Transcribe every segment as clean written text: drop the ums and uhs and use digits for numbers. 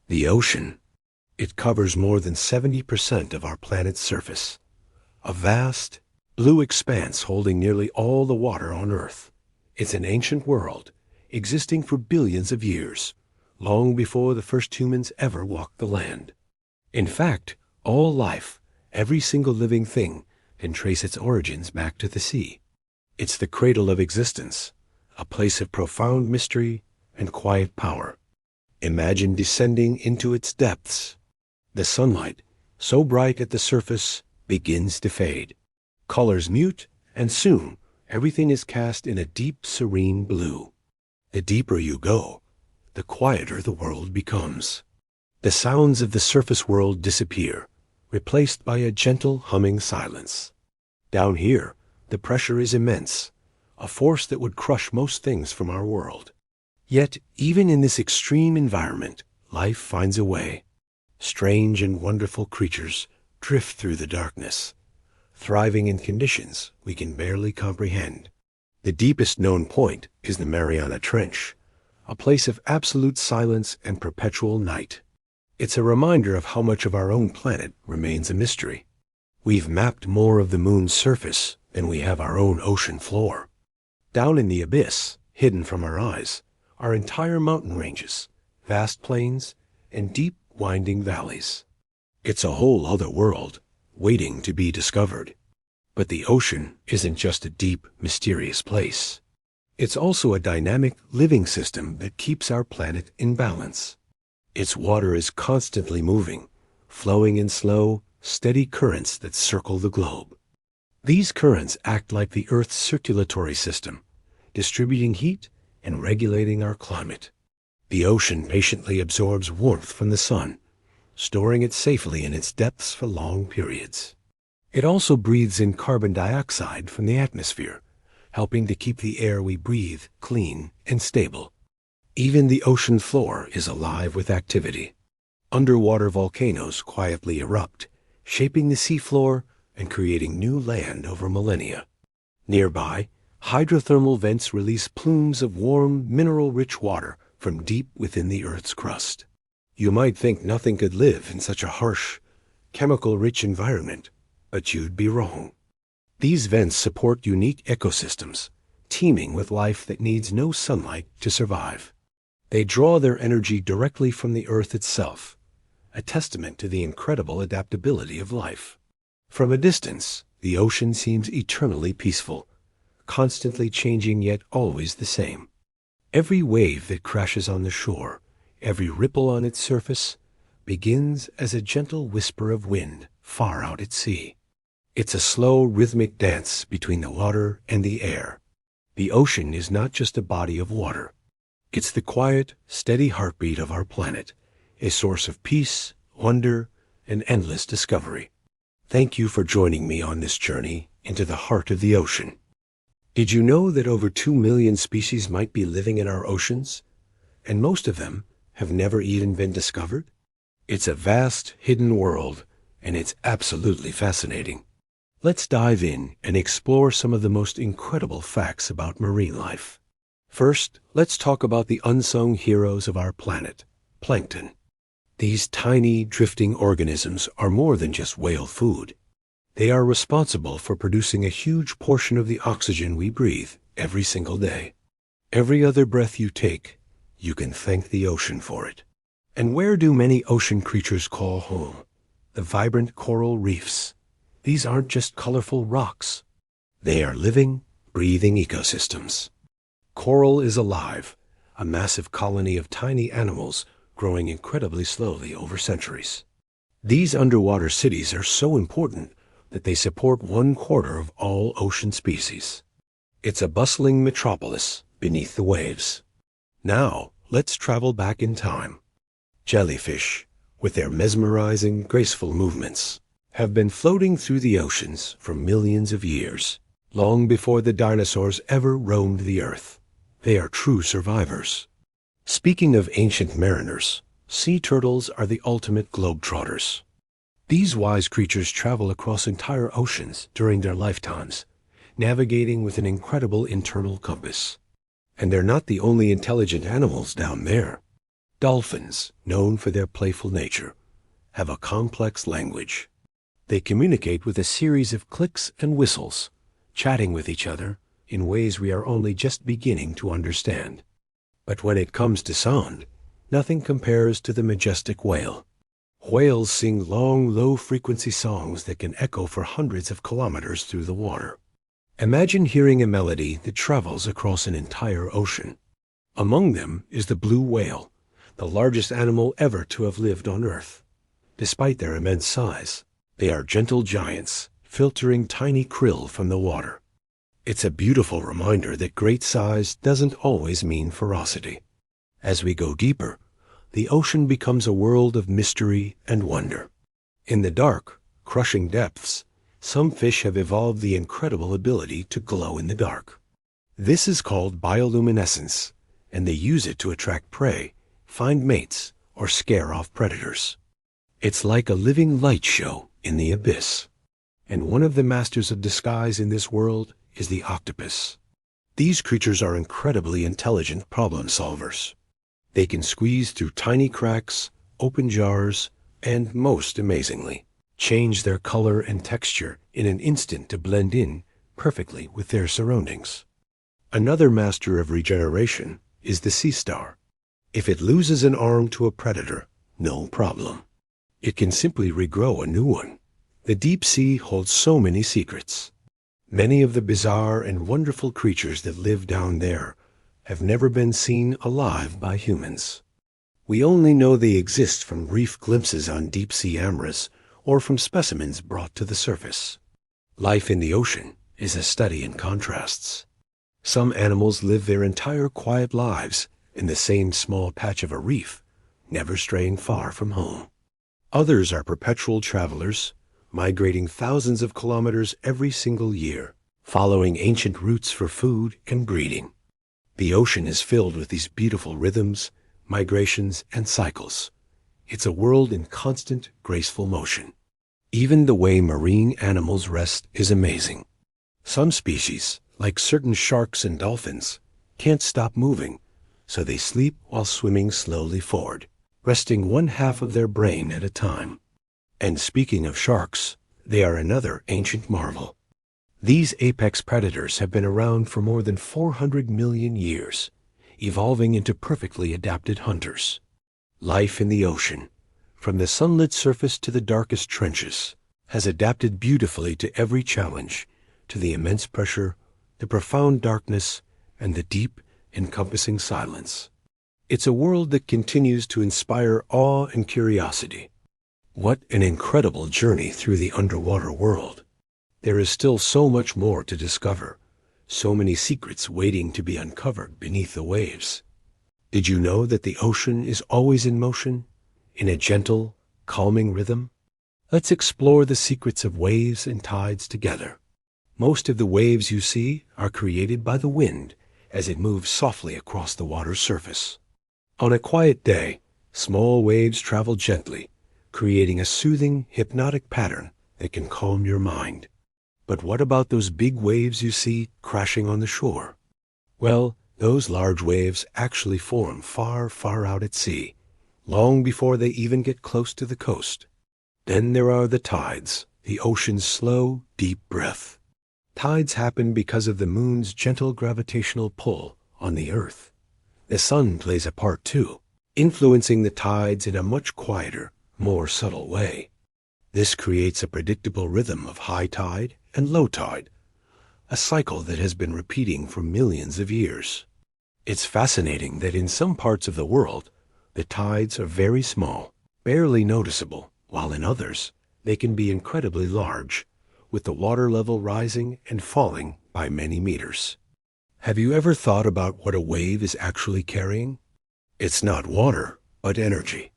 The ocean. It covers more than 70% of our planet's surface. A vast, blue expanse holding nearly all the water on Earth. It's an ancient world, existing for billions of years, long before the first humans ever walked the land. In fact, all life, every single living thing, can trace its origins back to the sea. It's the cradle of existence, a place of profound mystery and quiet power. Imagine descending into its depths. The sunlight, so bright at the surface, begins to fade. Colors mute, and soon everything is cast in a deep, serene blue. The deeper you go, the quieter the world becomes. The sounds of the surface world disappear, replaced by a gentle humming silence. Down here, the pressure is immense, a force that would crush most things from our world. Yet, even in this extreme environment, life finds a way. Strange and wonderful creatures drift through the darkness, thriving in conditions we can barely comprehend. The deepest known point is the Mariana Trench, a place of absolute silence and perpetual night. It's a reminder of how much of our own planet remains a mystery. We've mapped more of the moon's surface than we have our own ocean floor. Down in the abyss, hidden from our eyes, are entire mountain ranges, vast plains, and deep, winding valleys. It's a whole other world, waiting to be discovered. But the ocean isn't just a deep, mysterious place. It's also a dynamic, living system that keeps our planet in balance. Its water is constantly moving, flowing in slow, steady currents that circle the globe. These currents act like the Earth's circulatory system, distributing heat and regulating our climate. The ocean patiently absorbs warmth from the sun, storing it safely in its depths for long periods. It also breathes in carbon dioxide from the atmosphere, helping to keep the air we breathe clean and stable. Even the ocean floor is alive with activity. Underwater volcanoes quietly erupt, shaping the seafloor and creating new land over millennia. Nearby, hydrothermal vents release plumes of warm, mineral-rich water from deep within the Earth's crust. You might think nothing could live in such a harsh, chemical-rich environment, but you'd be wrong. These vents support unique ecosystems, teeming with life that needs no sunlight to survive. They draw their energy directly from the Earth itself, a testament to the incredible adaptability of life. From a distance, the ocean seems eternally peaceful, constantly changing yet always the same. Every wave that crashes on the shore, every ripple on its surface, begins as a gentle whisper of wind far out at sea. It's a slow, rhythmic dance between the water and the air. The ocean is not just a body of water. It's the quiet, steady heartbeat of our planet, a source of peace, wonder, and endless discovery. Thank you for joining me on this journey into the heart of the ocean. Did you know that over 2 million species might be living in our oceans, and most of them have never even been discovered? It's a vast, hidden world, and it's absolutely fascinating. Let's dive in and explore some of the most incredible facts about marine life. First, let's talk about the unsung heroes of our planet, plankton. These tiny, drifting organisms are more than just whale food. They are responsible for producing a huge portion of the oxygen we breathe every single day. Every other breath you take, you can thank the ocean for it. And where do many ocean creatures call home? The vibrant coral reefs. These aren't just colorful rocks. They are living, breathing ecosystems. Coral is alive, a massive colony of tiny animals growing incredibly slowly over centuries. These underwater cities are so important that they support 1/4 of all ocean species. It's a bustling metropolis beneath the waves. Now, let's travel back in time. Jellyfish, with their mesmerizing, graceful movements, have been floating through the oceans for millions of years, long before the dinosaurs ever roamed the earth. They are true survivors. Speaking of ancient mariners, sea turtles are the ultimate globetrotters. These wise creatures travel across entire oceans during their lifetimes, navigating with an incredible internal compass. And they're not the only intelligent animals down there. Dolphins, known for their playful nature, have a complex language. They communicate with a series of clicks and whistles, chatting with each other in ways we are only just beginning to understand. But when it comes to sound, nothing compares to the majestic whale. Whales sing long, low-frequency songs that can echo for hundreds of kilometers through the water. Imagine hearing a melody that travels across an entire ocean. Among them is the blue whale, the largest animal ever to have lived on Earth. Despite their immense size, they are gentle giants, filtering tiny krill from the water. It's a beautiful reminder that great size doesn't always mean ferocity. As we go deeper, the ocean becomes a world of mystery and wonder. In the dark, crushing depths, some fish have evolved the incredible ability to glow in the dark. This is called bioluminescence, and they use it to attract prey, find mates, or scare off predators. It's like a living light show in the abyss. And one of the masters of disguise in this world is the octopus. These creatures are incredibly intelligent problem solvers. They can squeeze through tiny cracks, open jars, and, most amazingly, change their color and texture in an instant to blend in perfectly with their surroundings. Another master of regeneration is the sea star. If it loses an arm to a predator, no problem. It can simply regrow a new one. The deep sea holds so many secrets. Many of the bizarre and wonderful creatures that live down there have never been seen alive by humans. We only know they exist from brief glimpses on deep-sea cameras or from specimens brought to the surface. Life in the ocean is a study in contrasts. Some animals live their entire quiet lives in the same small patch of a reef, never straying far from home. Others are perpetual travelers, migrating thousands of kilometers every single year, following ancient routes for food and breeding. The ocean is filled with these beautiful rhythms, migrations, and cycles. It's a world in constant, graceful motion. Even the way marine animals rest is amazing. Some species, like certain sharks and dolphins, can't stop moving, so they sleep while swimming slowly forward, resting one half of their brain at a time. And speaking of sharks, they are another ancient marvel. These apex predators have been around for more than 400 million years, evolving into perfectly adapted hunters. Life in the ocean, from the sunlit surface to the darkest trenches, has adapted beautifully to every challenge, to the immense pressure, the profound darkness, and the deep, encompassing silence. It's a world that continues to inspire awe and curiosity. What an incredible journey through the underwater world. There is still so much more to discover, so many secrets waiting to be uncovered beneath the waves. Did you know that the ocean is always in motion, in a gentle, calming rhythm? Let's explore the secrets of waves and tides together. Most of the waves you see are created by the wind as it moves softly across the water's surface. On a quiet day, small waves travel gently, creating a soothing, hypnotic pattern that can calm your mind. But what about those big waves you see crashing on the shore? Well, those large waves actually form far, far out at sea, long before they even get close to the coast. Then there are the tides, the ocean's slow, deep breath. Tides happen because of the moon's gentle gravitational pull on the earth. The sun plays a part too, influencing the tides in a much quieter, more subtle way. This creates a predictable rhythm of high tide and low tide, a cycle that has been repeating for millions of years. It's fascinating that in some parts of the world, the tides are very small, barely noticeable, while in others, they can be incredibly large, with the water level rising and falling by many meters. Have you ever thought about what a wave is actually carrying? It's not water, but energy.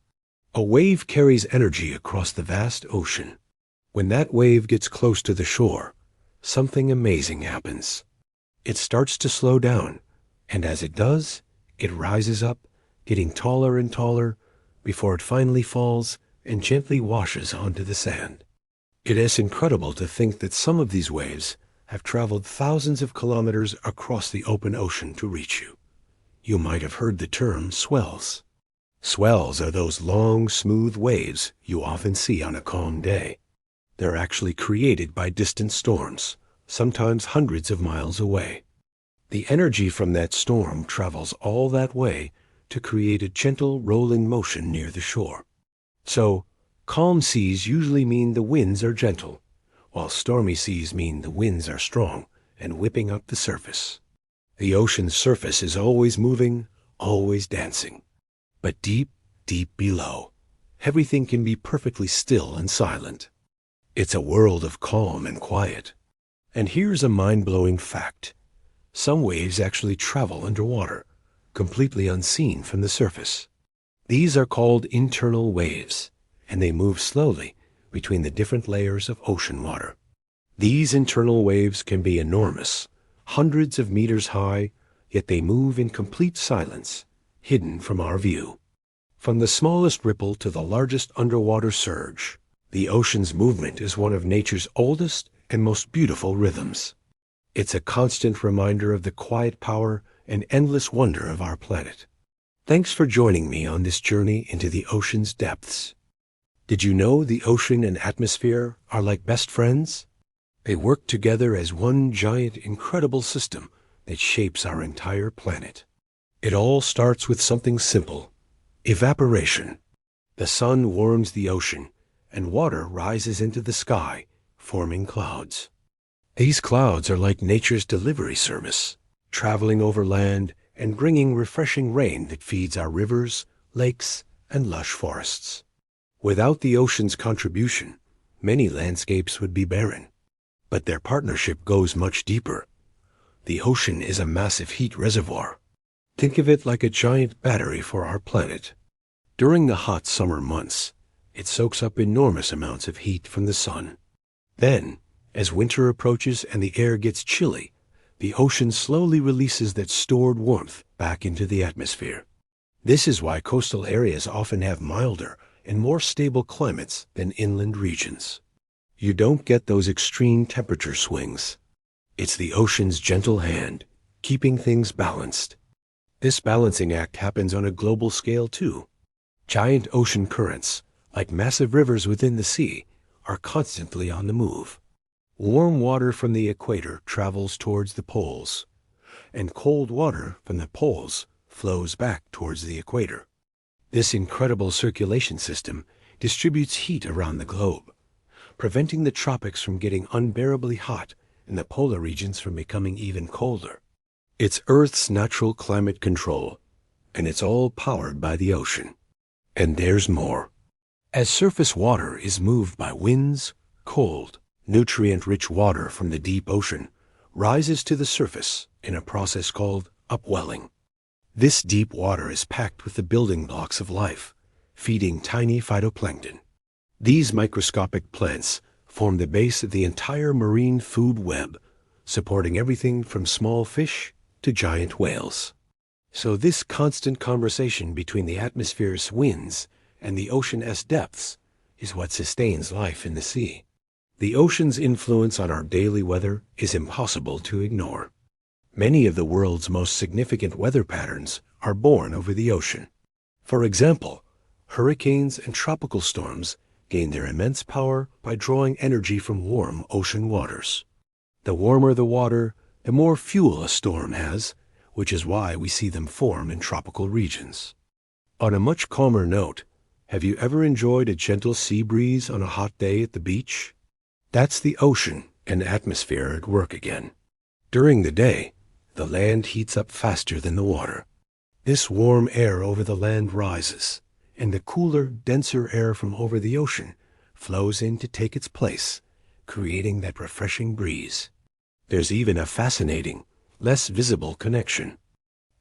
A wave carries energy across the vast ocean. When that wave gets close to the shore, something amazing happens. It starts to slow down, and as it does, it rises up, getting taller and taller, before it finally falls and gently washes onto the sand. It is incredible to think that some of these waves have traveled thousands of kilometers across the open ocean to reach you. You might have heard the term swells. Swells are those long, smooth waves you often see on a calm day. They're actually created by distant storms, sometimes hundreds of miles away. The energy from that storm travels all that way to create a gentle rolling motion near the shore. So, calm seas usually mean the winds are gentle, while stormy seas mean the winds are strong and whipping up the surface. The ocean's surface is always moving, always dancing. But deep, deep below, everything can be perfectly still and silent. It's a world of calm and quiet. And here's a mind-blowing fact. Some waves actually travel underwater, completely unseen from the surface. These are called internal waves, and they move slowly between the different layers of ocean water. These internal waves can be enormous, hundreds of meters high, yet they move in complete silence, hidden from our view. From the smallest ripple to the largest underwater surge, the ocean's movement is one of nature's oldest and most beautiful rhythms. It's a constant reminder of the quiet power and endless wonder of our planet. Thanks for joining me on this journey into the ocean's depths. Did you know the ocean and atmosphere are like best friends? They work together as one giant, incredible system that shapes our entire planet. It all starts with something simple: evaporation. The sun warms the ocean, and water rises into the sky, forming clouds. These clouds are like nature's delivery service, traveling over land and bringing refreshing rain that feeds our rivers, lakes, and lush forests. Without the ocean's contribution, many landscapes would be barren. But their partnership goes much deeper. The ocean is a massive heat reservoir. Think of it like a giant battery for our planet. During the hot summer months, it soaks up enormous amounts of heat from the sun. Then, as winter approaches and the air gets chilly, the ocean slowly releases that stored warmth back into the atmosphere. This is why coastal areas often have milder and more stable climates than inland regions. You don't get those extreme temperature swings. It's the ocean's gentle hand, keeping things balanced. This balancing act happens on a global scale too. Giant ocean currents, like massive rivers within the sea, are constantly on the move. Warm water from the equator travels towards the poles, and cold water from the poles flows back towards the equator. This incredible circulation system distributes heat around the globe, preventing the tropics from getting unbearably hot and the polar regions from becoming even colder. It's Earth's natural climate control, and it's all powered by the ocean. And there's more. As surface water is moved by winds, cold, nutrient-rich water from the deep ocean rises to the surface in a process called upwelling. This deep water is packed with the building blocks of life, feeding tiny phytoplankton. These microscopic plants form the base of the entire marine food web, supporting everything from small fish to giant whales. So this constant conversation between the atmosphere's winds and the ocean's depths is what sustains life in the sea. The ocean's influence on our daily weather is impossible to ignore. Many of the world's most significant weather patterns are born over the ocean. For example, hurricanes and tropical storms gain their immense power by drawing energy from warm ocean waters. The warmer the water, the more fuel a storm has, which is why we see them form in tropical regions. On a much calmer note, have you ever enjoyed a gentle sea breeze on a hot day at the beach? That's the ocean and atmosphere at work again. During the day, the land heats up faster than the water. This warm air over the land rises, and the cooler, denser air from over the ocean flows in to take its place, creating that refreshing breeze. There's even a fascinating, less visible connection.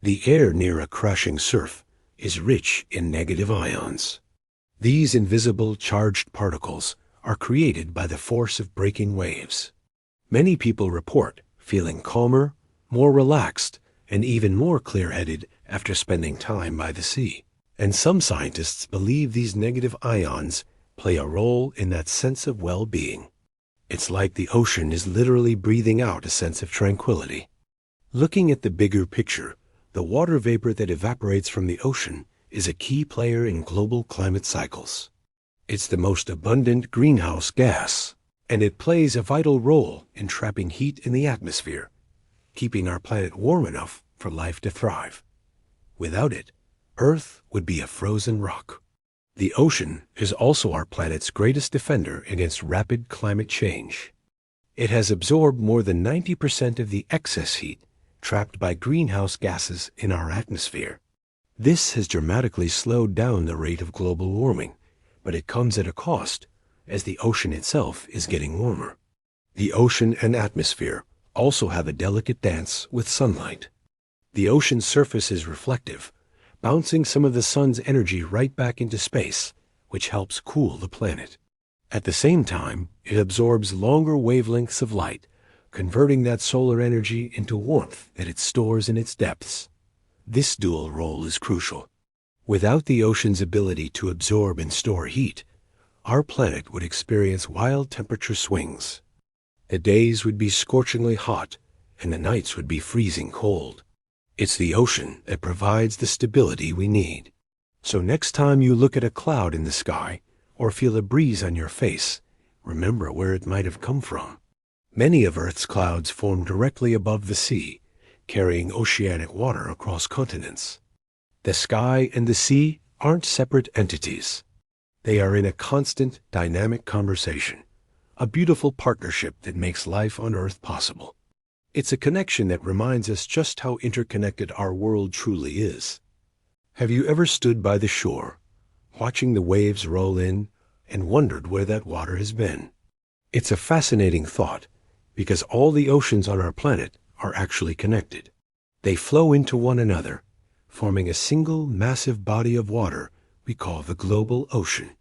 The air near a crashing surf is rich in negative ions. These invisible charged particles are created by the force of breaking waves. Many people report feeling calmer, more relaxed, and even more clear-headed after spending time by the sea. And some scientists believe these negative ions play a role in that sense of well-being. It's like the ocean is literally breathing out a sense of tranquility. Looking at the bigger picture, the water vapor that evaporates from the ocean is a key player in global climate cycles. It's the most abundant greenhouse gas, and it plays a vital role in trapping heat in the atmosphere, keeping our planet warm enough for life to thrive. Without it, Earth would be a frozen rock. The ocean is also our planet's greatest defender against rapid climate change. It has absorbed more than 90% of the excess heat trapped by greenhouse gases in our atmosphere. This has dramatically slowed down the rate of global warming, but it comes at a cost, as the ocean itself is getting warmer. The ocean and atmosphere also have a delicate dance with sunlight. The ocean's surface is reflective, bouncing some of the sun's energy right back into space, which helps cool the planet. At the same time, it absorbs longer wavelengths of light, converting that solar energy into warmth that it stores in its depths. This dual role is crucial. Without the ocean's ability to absorb and store heat, our planet would experience wild temperature swings. The days would be scorchingly hot, and the nights would be freezing cold. It's the ocean that provides the stability we need. So next time you look at a cloud in the sky, or feel a breeze on your face, remember where it might have come from. Many of Earth's clouds form directly above the sea, carrying oceanic water across continents. The sky and the sea aren't separate entities. They are in a constant, dynamic conversation, a beautiful partnership that makes life on Earth possible. It's a connection that reminds us just how interconnected our world truly is. Have you ever stood by the shore, watching the waves roll in, and wondered where that water has been? It's a fascinating thought, because all the oceans on our planet are actually connected. They flow into one another, forming a single massive body of water we call the global ocean.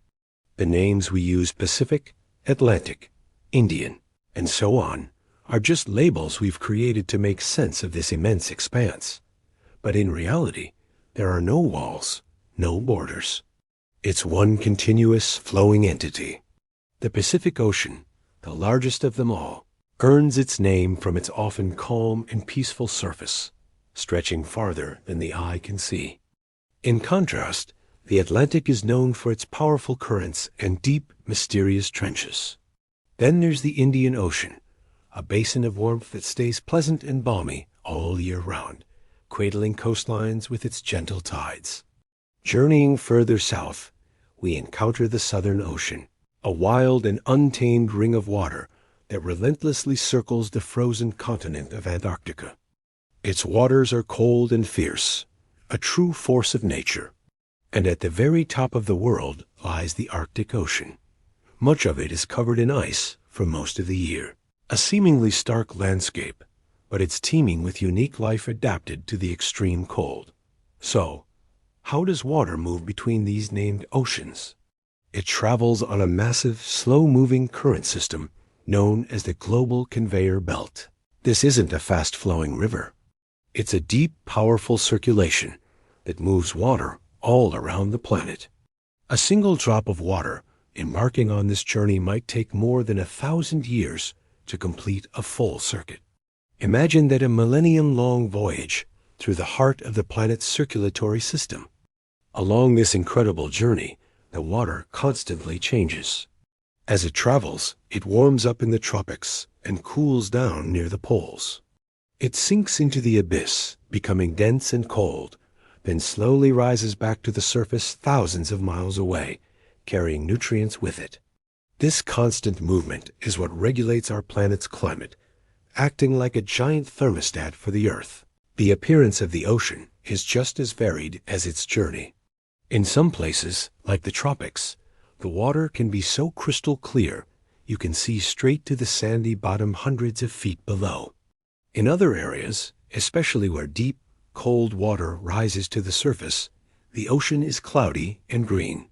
The names we use, Pacific, Atlantic, Indian, and so on, are just labels we've created to make sense of this immense expanse. But in reality, there are no walls, no borders. It's one continuous flowing entity. The Pacific Ocean, the largest of them all, earns its name from its often calm and peaceful surface, stretching farther than the eye can see. In contrast, the Atlantic is known for its powerful currents and deep, mysterious trenches. Then there's the Indian Ocean, a basin of warmth that stays pleasant and balmy all year round, cradling coastlines with its gentle tides. Journeying further south, we encounter the Southern Ocean, a wild and untamed ring of water that relentlessly circles the frozen continent of Antarctica. Its waters are cold and fierce, a true force of nature. And at the very top of the world lies the Arctic Ocean. Much of it is covered in ice for most of the year. A seemingly stark landscape, but it's teeming with unique life adapted to the extreme cold. So, how does water move between these named oceans? It travels on a massive, slow-moving current system known as the global conveyor belt. This isn't a fast-flowing river. It's a deep, powerful circulation that moves water all around the planet. A single drop of water embarking on this journey might take more than 1,000 years to complete a full circuit. Imagine that a millennium-long voyage through the heart of the planet's circulatory system. Along this incredible journey, the water constantly changes. As it travels, it warms up in the tropics and cools down near the poles. It sinks into the abyss, becoming dense and cold, then slowly rises back to the surface thousands of miles away, carrying nutrients with it. This constant movement is what regulates our planet's climate, acting like a giant thermostat for the Earth. The appearance of the ocean is just as varied as its journey. In some places, like the tropics, the water can be so crystal clear you can see straight to the sandy bottom hundreds of feet below. In other areas, especially where deep, cold water rises to the surface, the ocean is cloudy and green.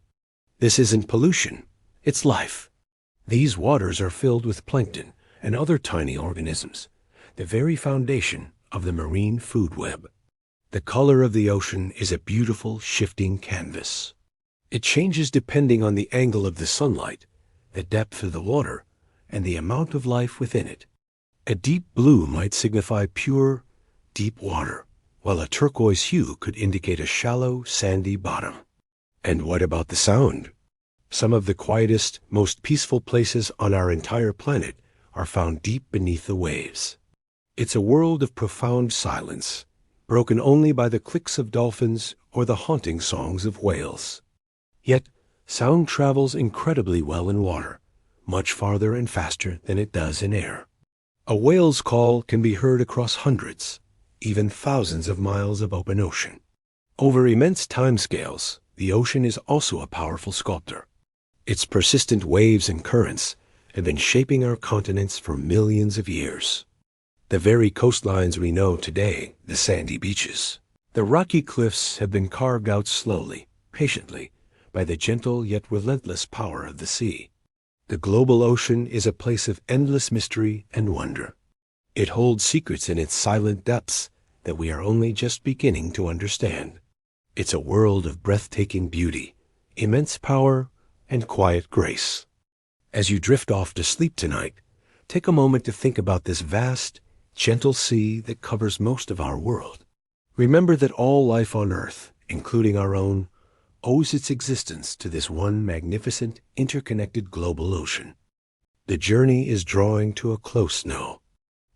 This isn't pollution, it's life. These waters are filled with plankton and other tiny organisms, the very foundation of the marine food web. The color of the ocean is a beautiful, shifting canvas. It changes depending on the angle of the sunlight, the depth of the water, and the amount of life within it. A deep blue might signify pure, deep water, while a turquoise hue could indicate a shallow, sandy bottom. And what about the sound? Some of the quietest, most peaceful places on our entire planet are found deep beneath the waves. It's a world of profound silence, broken only by the clicks of dolphins or the haunting songs of whales. Yet, sound travels incredibly well in water, much farther and faster than it does in air. A whale's call can be heard across hundreds, even thousands of miles of open ocean. Over immense timescales, the ocean is also a powerful sculptor. Its persistent waves and currents have been shaping our continents for millions of years. The very coastlines we know today, the sandy beaches, the rocky cliffs have been carved out slowly, patiently, by the gentle yet relentless power of the sea. The global ocean is a place of endless mystery and wonder. It holds secrets in its silent depths that we are only just beginning to understand. It's a world of breathtaking beauty, immense power, and quiet grace. As you drift off to sleep tonight, take a moment to think about this vast, gentle sea that covers most of our world. Remember that all life on Earth, including our own, owes its existence to this one magnificent, interconnected global ocean. The journey is drawing to a close now.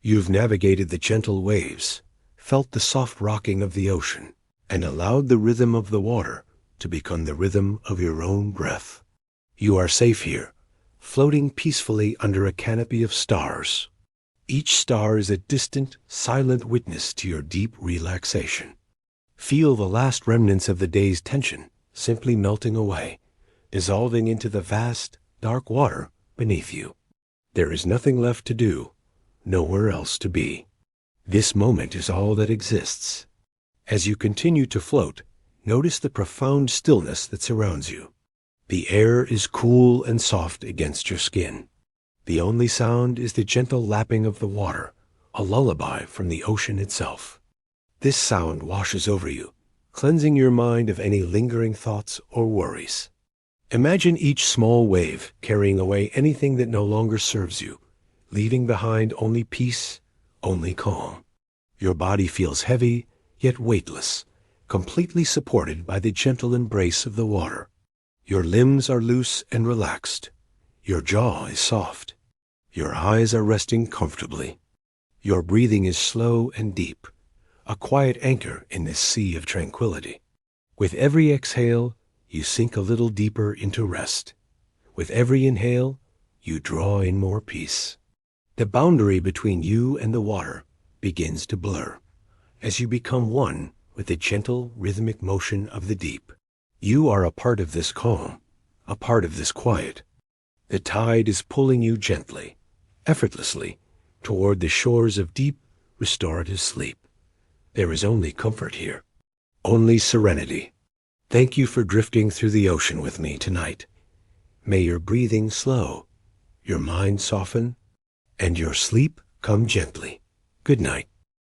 You've navigated the gentle waves, felt the soft rocking of the ocean, and allowed the rhythm of the water to become the rhythm of your own breath. You are safe here, floating peacefully under a canopy of stars. Each star is a distant, silent witness to your deep relaxation. Feel the last remnants of the day's tension simply melting away, dissolving into the vast, dark water beneath you. There is nothing left to do, nowhere else to be. This moment is all that exists. As you continue to float, notice the profound stillness that surrounds you. The air is cool and soft against your skin. The only sound is the gentle lapping of the water, a lullaby from the ocean itself. This sound washes over you, cleansing your mind of any lingering thoughts or worries. Imagine each small wave carrying away anything that no longer serves you, leaving behind only peace, only calm. Your body feels heavy, yet weightless, completely supported by the gentle embrace of the water. Your limbs are loose and relaxed. Your jaw is soft. Your eyes are resting comfortably. Your breathing is slow and deep, a quiet anchor in this sea of tranquility. With every exhale, you sink a little deeper into rest. With every inhale, you draw in more peace. The boundary between you and the water begins to blur as you become one with the gentle, rhythmic motion of the deep. You are a part of this calm, a part of this quiet. The tide is pulling you gently, effortlessly, toward the shores of deep, restorative sleep. There is only comfort here, only serenity. Thank you for drifting through the ocean with me tonight. May your breathing slow, your mind soften, and your sleep come gently. Good night.